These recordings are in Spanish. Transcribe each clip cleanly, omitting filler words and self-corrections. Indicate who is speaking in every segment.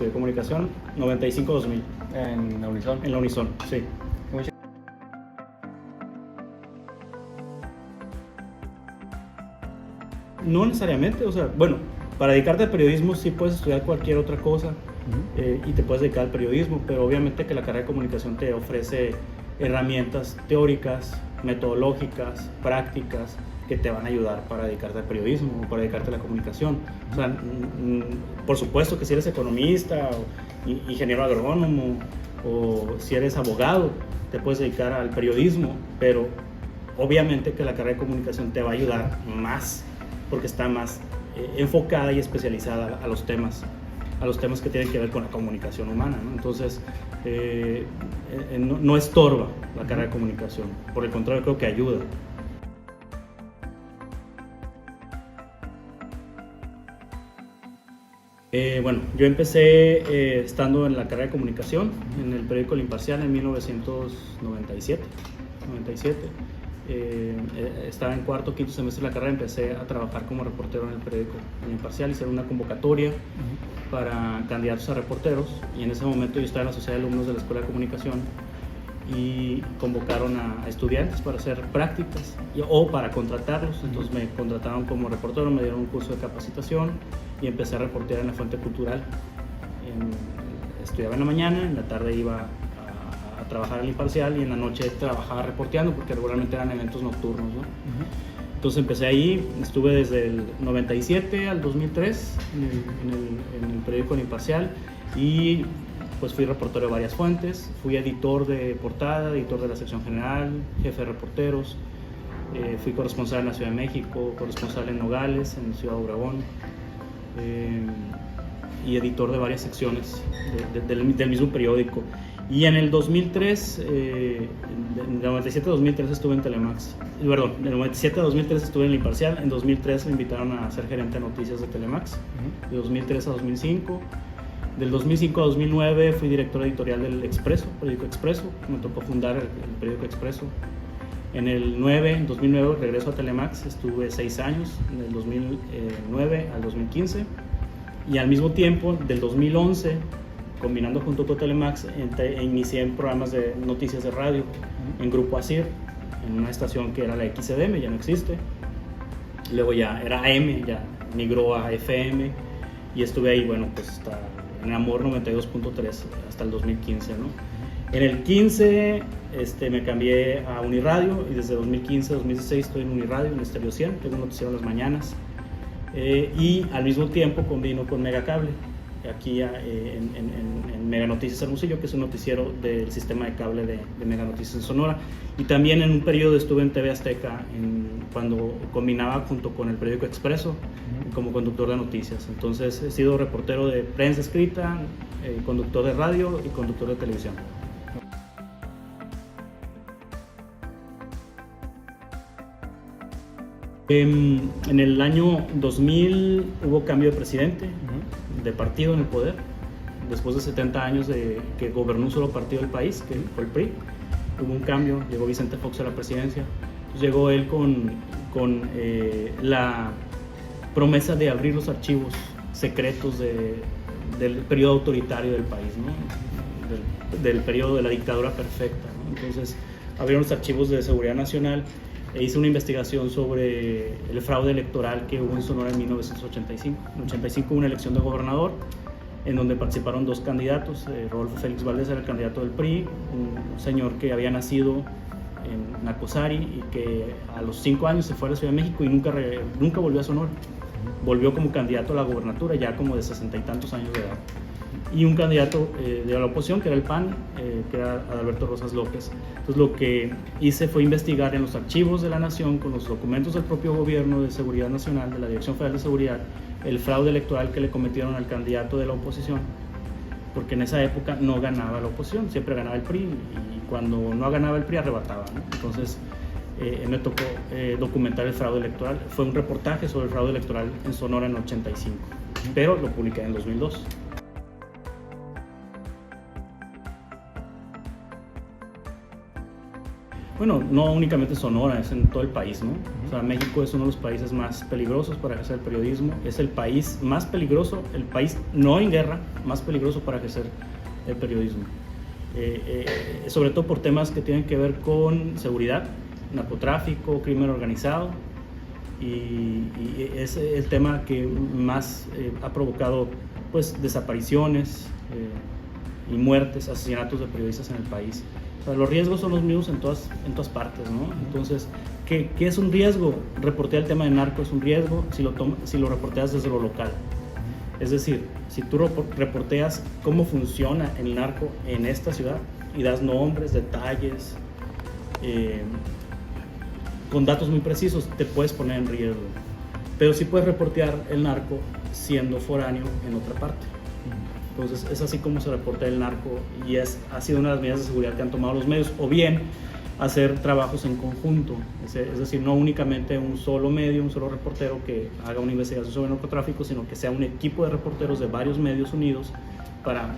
Speaker 1: estudié comunicación, 95-2000.
Speaker 2: ¿En la Unison?
Speaker 1: En la Unison, sí. No necesariamente, o sea, bueno, para dedicarte al periodismo sí puedes estudiar cualquier otra cosa y te puedes dedicar al periodismo, pero obviamente que la carrera de comunicación te ofrece herramientas teóricas, metodológicas, prácticas que te van a ayudar para dedicarte al periodismo o para dedicarte a la comunicación. O sea, por supuesto que si eres economista o ingeniero agrónomo o si eres abogado, te puedes dedicar al periodismo, pero obviamente que la carrera de comunicación te va a ayudar más porque está más enfocada y especializada a los temas que tienen que ver con la comunicación humana, ¿no? Entonces, no estorba la carrera de comunicación, por el contrario, creo que ayuda. Bueno, yo empecé estando en la carrera de comunicación en el periódico El Imparcial en 1997. Estaba en cuarto o quinto semestre de la carrera, empecé a trabajar como reportero en el periódico El Imparcial, hicieron una convocatoria para candidatos a reporteros y en ese momento yo estaba en la sociedad de alumnos de la Escuela de Comunicación y convocaron a estudiantes para hacer prácticas o para contratarlos. Entonces me contrataron como reportero, me dieron un curso de capacitación y empecé a reportear en la Fuente Cultural. Estudiaba en la mañana, en la tarde iba a trabajar en El Imparcial y en la noche trabajaba reporteando porque regularmente eran eventos nocturnos, ¿no? Entonces empecé ahí, estuve desde el 97 al 2003 en el periódico El Imparcial y pues fui reportero de varias fuentes, fui editor de portada, editor de la sección general, jefe de reporteros, fui corresponsal en la Ciudad de México, corresponsal en Nogales, en Ciudad Obregón, y editor de varias secciones del mismo periódico. Y en el 2003, del 97 a 2003 estuve en Telemax, perdón, del 97 a 2003 estuve en El Imparcial, en 2003 me invitaron a ser gerente de noticias de Telemax, de 2003 a 2005. Del 2005 a 2009 fui director editorial del Expreso, periódico Expreso, me tocó fundar el periódico Expreso. En el 2009 regreso a Telemax, estuve 6 años, del 2009 al 2015. Y al mismo tiempo, del 2011, combinando junto con Telemax, inicié en programas de noticias de radio, en Grupo ASIR, en una estación que era la XCDM, ya no existe. Luego ya era AM, ya migró a FM, y estuve ahí, bueno, pues hasta en Amor 92.3 hasta el 2015, ¿no? En el 15 me cambié a Uniradio y desde 2015 a 2016 estoy en Uniradio, en Estéreo 100, tengo un noticiero en las mañanas y al mismo tiempo combino con Megacable, aquí en Mega Noticias Hermosillo, que es un noticiero del sistema de cable de Mega Noticias en Sonora, y también en un periodo estuve en TV Azteca cuando combinaba junto con el periódico Expreso como conductor de noticias. Entonces he sido reportero de prensa escrita, conductor de radio y conductor de televisión. En el año 2000 hubo cambio de presidente, de partido en el poder, después de 70 años de que gobernó un solo partido del país, que fue el PRI. Hubo un cambio, llegó Vicente Fox a la presidencia. Entonces llegó él con la promesa de abrir los archivos secretos del periodo autoritario del país, ¿no? del periodo de la dictadura perfecta, ¿no? Entonces abrieron los archivos de Seguridad Nacional e hice una investigación sobre el fraude electoral que hubo en Sonora en 1985. En 1985 hubo una elección de gobernador en donde participaron 2 candidatos. Rodolfo Félix Valdés era el candidato del PRI, un señor que había nacido en Nacosari y que a los 5 años se fue a la Ciudad de México y nunca volvió a Sonora. Volvió como candidato a la gobernatura ya como de 60 y tantos años de edad. Y un candidato de la oposición, que era el PAN, que era Adalberto Rosas López. Entonces lo que hice fue investigar en los archivos de la Nación, con los documentos del propio gobierno de Seguridad Nacional, de la Dirección Federal de Seguridad, el fraude electoral que le cometieron al candidato de la oposición, porque en esa época no ganaba la oposición, siempre ganaba el PRI, y cuando no ganaba el PRI arrebataba, ¿no? Entonces me tocó documentar el fraude electoral. Fue un reportaje sobre el fraude electoral en Sonora en 85, pero lo publiqué en 2002. Bueno, no únicamente en Sonora, es en todo el país, ¿no? O sea, México es uno de los países más peligrosos para ejercer el periodismo, es el país más peligroso, el país no en guerra, más peligroso para ejercer el periodismo. Sobre todo por temas que tienen que ver con seguridad, narcotráfico, crimen organizado, y es el tema que más ha provocado pues desapariciones y muertes, asesinatos de periodistas en el país. O sea, los riesgos son los mismos en todas partes, ¿no? Entonces, ¿qué es un riesgo? Reportear el tema de narco es un riesgo si lo reporteas desde lo local. Es decir, si tú reporteas cómo funciona el narco en esta ciudad y das nombres, detalles, con datos muy precisos, te puedes poner en riesgo. Pero sí puedes reportear el narco siendo foráneo en otra parte. Entonces es así como se reporta el narco y ha sido una de las medidas de seguridad que han tomado los medios, o bien hacer trabajos en conjunto, es decir, no únicamente un solo medio, un solo reportero que haga una investigación sobre narcotráfico, sino que sea un equipo de reporteros de varios medios unidos para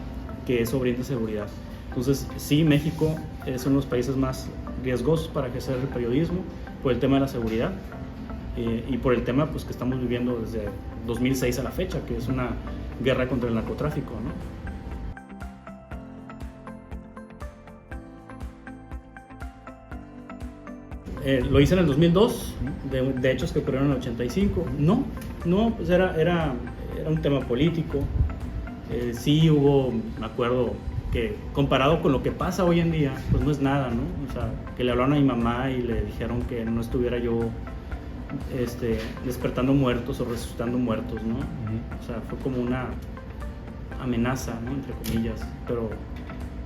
Speaker 1: que eso brinde seguridad. Entonces sí, México es uno de los países más riesgosos para ejercer el periodismo por el tema de la seguridad y por el tema pues, que estamos viviendo desde 2006 a la fecha, que es una guerra contra el narcotráfico, ¿no? Lo hice en el 2002, de hechos que ocurrieron en el 85. No, pues era un tema político. Sí hubo, me acuerdo, que comparado con lo que pasa hoy en día, pues no es nada, ¿no? O sea, que le hablaron a mi mamá y le dijeron que no estuviera yo despertando muertos o resucitando muertos, ¿no? O sea, fue como una amenaza, ¿no? Entre comillas, pero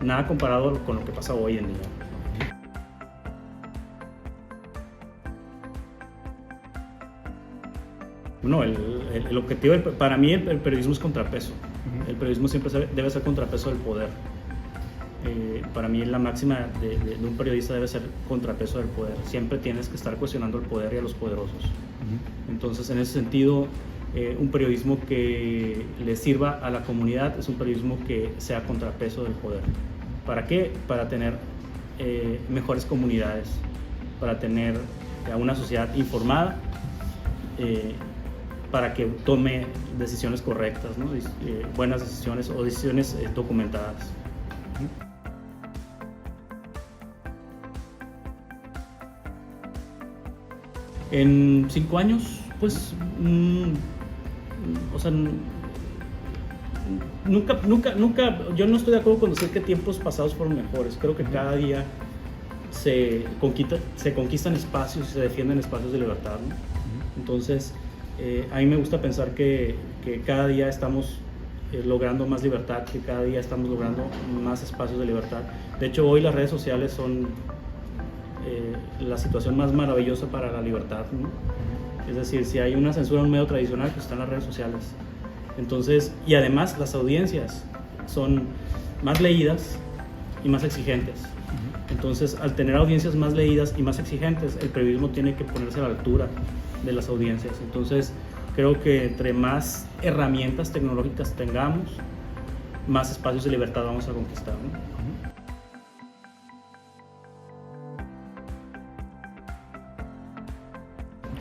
Speaker 1: nada comparado con lo que pasa hoy en día. Bueno, el objetivo, para mí el periodismo es contrapeso. El periodismo siempre debe ser contrapeso del poder. Para mí la máxima de un periodista debe ser contrapeso del poder. Siempre tienes que estar cuestionando el poder y a los poderosos. Entonces, en ese sentido, un periodismo que le sirva a la comunidad es un periodismo que sea contrapeso del poder. ¿Para qué? Para tener mejores comunidades, para tener una sociedad informada, para que tome decisiones correctas, ¿no? Buenas decisiones o decisiones documentadas. En 5 años, pues, o sea, nunca, yo no estoy de acuerdo con decir que tiempos pasados fueron mejores. Creo que cada día se conquistan espacios y se defienden espacios de libertad, ¿no? Entonces, a mí me gusta pensar que cada día estamos logrando más libertad, que cada día estamos logrando más espacios de libertad. De hecho, hoy las redes sociales son la situación más maravillosa para la libertad, ¿no? Es decir, si hay una censura en un medio tradicional, pues están las redes sociales. Entonces, y además las audiencias son más leídas y más exigentes. Entonces, al tener audiencias más leídas y más exigentes, el periodismo tiene que ponerse a la altura de las audiencias. Entonces, creo que entre más herramientas tecnológicas tengamos, más espacios de libertad vamos a conquistar, ¿no?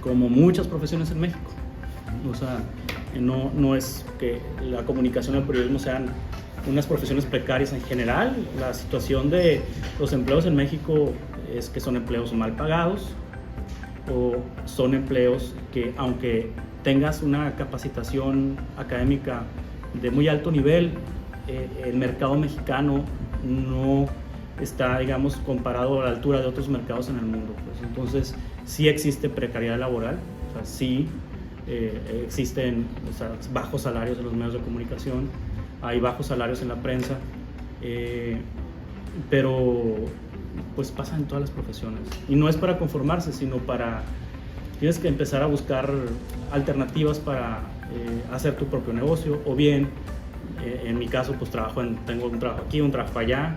Speaker 1: Como muchas profesiones en México. O sea, no es que la comunicación y el periodismo sean unas profesiones precarias en general. La situación de los empleos en México es que son empleos mal pagados o son empleos que, aunque tengas una capacitación académica de muy alto nivel, el mercado mexicano no está, digamos, comparado a la altura de otros mercados en el mundo. Pues. Entonces, sí existe precariedad laboral, o sea, sí existen, o sea, bajos salarios en los medios de comunicación, hay bajos salarios en la prensa, pero pues pasa en todas las profesiones. Y no es para conformarse, sino tienes que empezar a buscar alternativas para hacer tu propio negocio, o bien, en mi caso, pues tengo un trabajo aquí, un trabajo allá,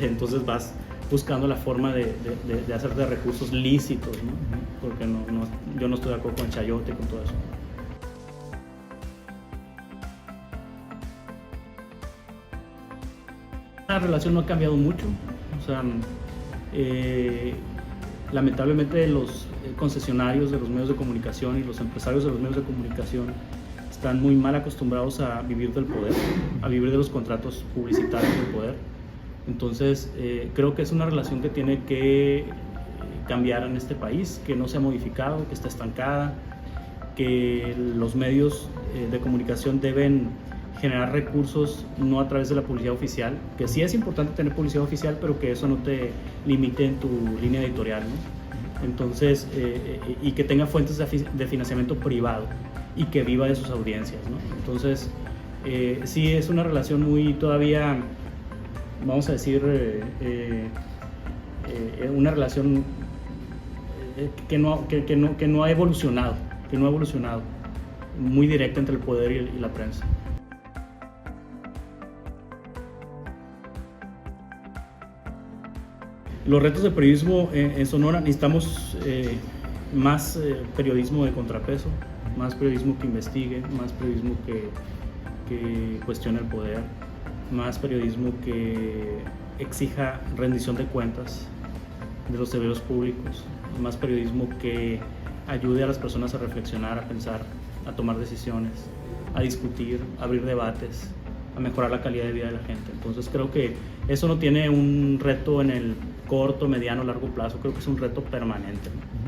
Speaker 1: entonces vas buscando la forma de hacer de recursos lícitos, ¿no? Porque yo no estoy de acuerdo con el chayote y con todo eso. La relación no ha cambiado mucho, o sea, lamentablemente los concesionarios de los medios de comunicación y los empresarios de los medios de comunicación están muy mal acostumbrados a vivir del poder, a vivir de los contratos publicitarios del poder. Entonces creo que es una relación que tiene que cambiar en este país, que no se ha modificado, que está estancada, que los medios de comunicación deben generar recursos no a través de la publicidad oficial, que sí es importante tener publicidad oficial, pero que eso no te limite en tu línea editorial, ¿no? Entonces, y que tenga fuentes de financiamiento privado y que viva de sus audiencias, ¿no? Entonces, sí es una relación muy todavía, vamos a decir, una relación que no ha evolucionado, muy directa entre el poder y la prensa. Los retos de periodismo en Sonora: necesitamos más periodismo de contrapeso, más periodismo que investigue, más periodismo que cuestione el poder, más periodismo que exija rendición de cuentas de los servidores públicos, más periodismo que ayude a las personas a reflexionar, a pensar, a tomar decisiones, a discutir, a abrir debates, a mejorar la calidad de vida de la gente. Entonces creo que eso no tiene un reto en el corto, mediano, largo plazo, creo que es un reto permanente, ¿no?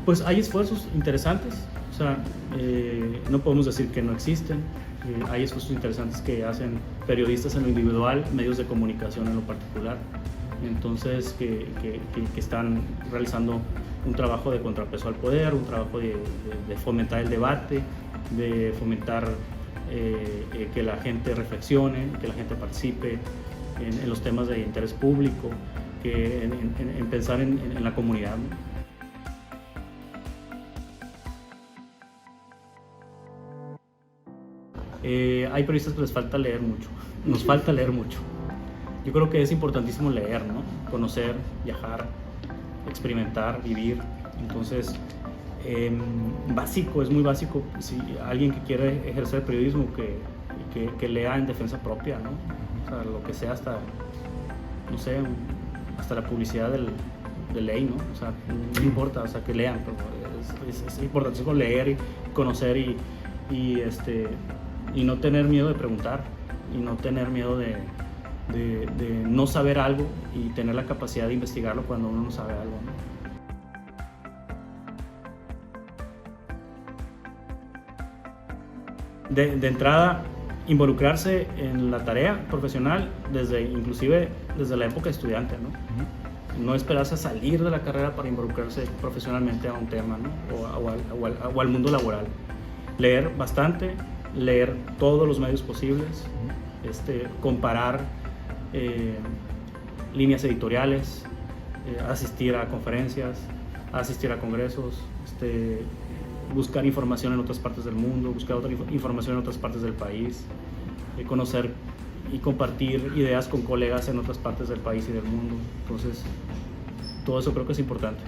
Speaker 1: Pues hay esfuerzos interesantes, o sea, no podemos decir que no existen. Hay esfuerzos interesantes que hacen periodistas en lo individual, medios de comunicación en lo particular, entonces que están realizando un trabajo de contrapeso al poder, un trabajo de fomentar el debate, de fomentar que la gente reflexione, que la gente participe en los temas de interés público, en pensar en la comunidad, ¿no? Hay periodistas que les falta leer mucho, nos falta leer mucho. Yo creo que es importantísimo leer, ¿no? Conocer, viajar, experimentar, vivir. Entonces, es muy básico, si alguien que quiere ejercer periodismo, que lea en defensa propia, ¿no? O sea, lo que sea, hasta, no sé, hasta la publicidad de ley, ¿no? O sea, no importa, o sea, que lean, pero es importantísimo leer y conocer y no tener miedo de preguntar, y no tener miedo de no saber algo, y tener la capacidad de investigarlo cuando uno no sabe algo, ¿no? De entrada, involucrarse en la tarea profesional inclusive desde la época de estudiante, ¿no? No esperarse a salir de la carrera para involucrarse profesionalmente a un tema, ¿no? o al mundo laboral. Leer bastante, leer todos los medios posibles, comparar líneas editoriales, asistir a conferencias, asistir a congresos, buscar información en otras partes del mundo, buscar información en otras partes del país, conocer y compartir ideas con colegas en otras partes del país y del mundo. Entonces, todo eso creo que es importante.